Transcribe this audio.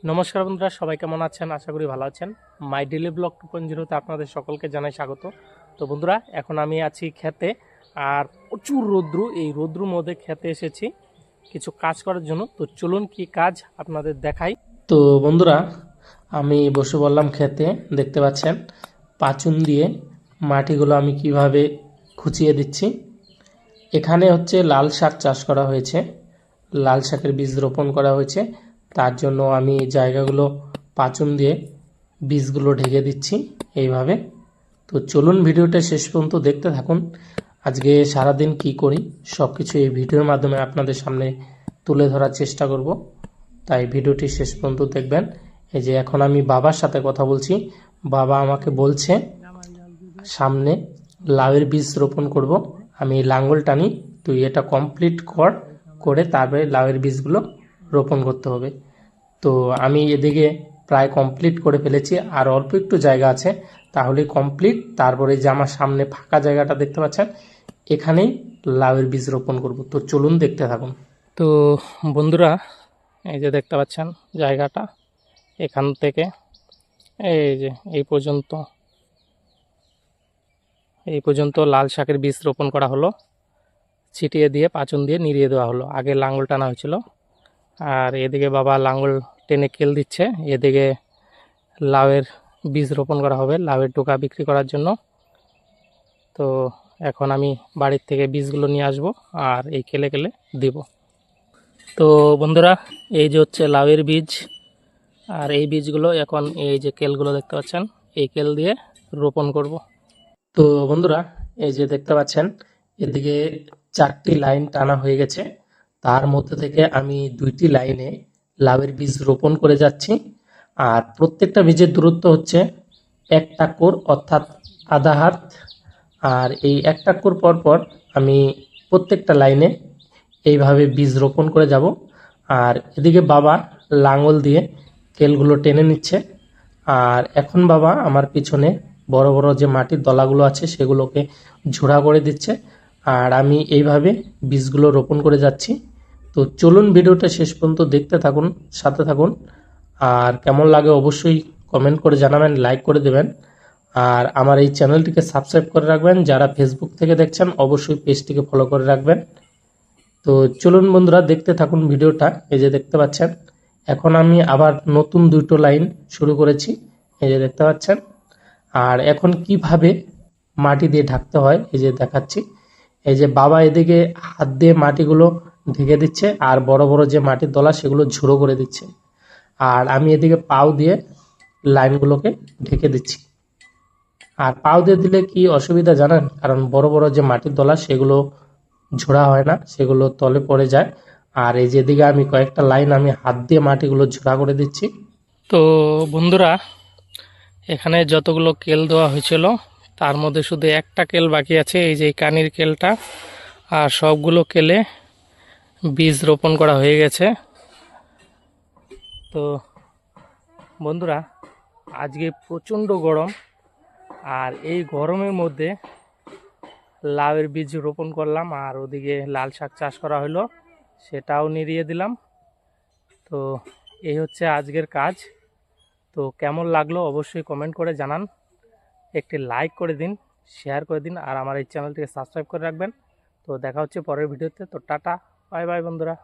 নমস্কার বন্ধুরা, সবাই কেমন আছেন? আশা করি ভালো আছেন। মাই ডেইলি ব্লগ 2.0 তে আপনাদের সকলকে জানাই স্বাগত। তো বন্ধুরা, এখন আমি আছি খেতে, আর প্রচুর রৌদ্র। এই রৌদ্রুর মধ্যে খেতে এসেছি কিছু কাজ করার জন্য। তো চলুন কি কাজ আপনাদের দেখাই। তো বন্ধুরা, আমি বসে বললাম খেতে। দেখতে পাচ্ছেন পাচুন দিয়ে মাটিগুলো আমি কিভাবে খুঁচিয়ে দিচ্ছি। এখানে হচ্ছে লাল শাক চাষ করা হয়েছে, লাল শাকের বীজ রোপণ করা হয়েছে। তার জন্য আমি জায়গাগুলো পাচন দিয়ে বীজগুলো ঢেকে দিচ্ছি এইভাবে। তো চলুন ভিডিওটা শেষ পর্যন্ত দেখতে থাকুন। আজকে সারাদিন কি করি সব কিছু এই ভিডিওর মাধ্যমে আপনাদের সামনে তুলে ধরার চেষ্টা করব, তাই ভিডিওটি শেষ পর্যন্ত দেখবেন। এই যে এখন আমি বাবার সাথে কথা বলছি, বাবা আমাকে বলছে সামনে লাউয়ের বীজ রোপণ করব। আমি লাঙ্গল টানি, তুই এটা কমপ্লিট করে তারপরে লাউয়ের বীজগুলো রোপণ করতে হবে। তো আমি এদিকে প্রায় কমপ্লিট করে ফেলেছি, আর অল্প একটু জায়গা আছে, তাহলে কমপ্লিট। তারপরে যে আমার সামনে ফাঁকা জায়গাটা দেখতে পাচ্ছেন, এখানেই লাউয়ের বীজ রোপণ করব। তো চলুন দেখতে থাকুন। তো বন্ধুরা, এই যে দেখতে পাচ্ছেন জায়গাটা, এখান থেকে এই যে এই পর্যন্ত লাল শাকের বীজ রোপণ করা হলো। ছিটিয়ে দিয়ে পাচন দিয়ে নিড়িয়ে দেওয়া হলো। আগে লাঙ্গল টানা হয়েছিল, আর এদিকে বাবা লাঙ্গল টেনে কেল দিচ্ছে। এদিকে লাউয়ের বীজ রোপণ করা হবে লাউয়ের টোকা বিক্রি করার জন্য। তো এখন আমি বাড়ির থেকে বীজগুলো নিয়ে আসব আর এই কেলে কেলে দিব। তো বন্ধুরা, এই যে হচ্ছে লাউয়ের বীজ, আর এই বীজগুলো এখন এই যে কেলগুলো দেখতে পাচ্ছেন, এই কেল দিয়ে রোপণ করব। তো বন্ধুরা, এই যে দেখতে পাচ্ছেন এদিকে 4টি লাইন টানা হয়ে গেছে। তার মধ্যে থেকে আমি 2টি লাইনে লাউয়ের বীজ রোপণ করে যাচ্ছি। আর প্রত্যেকটা বীজের দূরত্ব হচ্ছে 1 টাক্কর, অর্থাৎ আধা হাত। আর এই 1 টাক্কর পর পর আমি প্রত্যেকটা লাইনে এইভাবে বীজ রোপণ করে যাব। আর এদিকে বাবা লাঙল দিয়ে কেলগুলো টেনে নিচ্ছে। আর এখন বাবা আমার পিছনে বড় বড় যে মাটির দলাগুলো আছে সেগুলোকে ঝোড়া করে দিচ্ছে, আর আমি এইভাবে বীজগুলো রোপণ করে যাচ্ছি। তো চলুন ভিডিওটা শেষ পর্যন্ত দেখতে থাকুন, সাথে থাকুন। আর কেমন লাগে অবশ্যই কমেন্ট করে জানাবেন, লাইক করে দেবেন। আর আমার এই চ্যানেলটিকে সাবস্ক্রাইব করে রাখবেন। যারা ফেসবুক থেকে দেখছেন অবশ্যই পেজটিকে ফলো করে রাখবেন। তো চলুন বন্ধুরা, দেখতে থাকুন ভিডিওটা। এই যে দেখতে পাচ্ছেন এখন আমি আবার নতুন 2টো লাইন শুরু করেছি, এই যে দেখতে পাচ্ছেন। আর এখন কিভাবে মাটি দিয়ে ঢাকতে হয় এই যে দেখাচ্ছি। এই যে বাবা এদিকে হাত দিয়ে মাটিগুলো ঢেকে দিচ্ছে, আর বড় বড় যে মাটির দলা সেগুলো ঝুড়ো করে দিচ্ছে। আর আমি এদিকে পাও দিয়ে লাইনগুলোকে ঢেকে দিচ্ছি। আর পাও দিয়ে দিলে কি অসুবিধা জানেন? কারণ বড় বড় যে মাটির দলা সেগুলো ঝোড়া হয় না, সেগুলো তলে পড়ে যায়। আর এই যেদিকে আমি কয়েকটা লাইন আমি হাত দিয়ে মাটিগুলো ঝোড়া করে দিচ্ছি। তো বন্ধুরা, এখানে যতগুলো কেল দেওয়া হয়েছিল তার মধ্যে শুধু একটা কেল বাকি আছে, এই যে এই কানির কেলটা। আর সবগুলো কেলে বীজ রোপণ করা হয়ে গেছে। তো বন্ধুরা, আজকে প্রচণ্ড গরম, আর এই গরমের মধ্যে লাউয়ের বীজ রোপণ করলাম, আর ওদিকে লাল শাক চাষ করা হলো, সেটাও নিড়িয়ে দিলাম। তো এই হচ্ছে আজকের কাজ। তো কেমন লাগলো অবশ্যই কমেন্ট করে জানান, একটি লাইক করে দিন, শেয়ার করে দিন, আর আমার এই চ্যানেলটিকে সাবস্ক্রাইব করে রাখবেন। তো দেখা হচ্ছে পরের ভিডিওতে। তো টাটা, বাই বাই বন্ধুরা।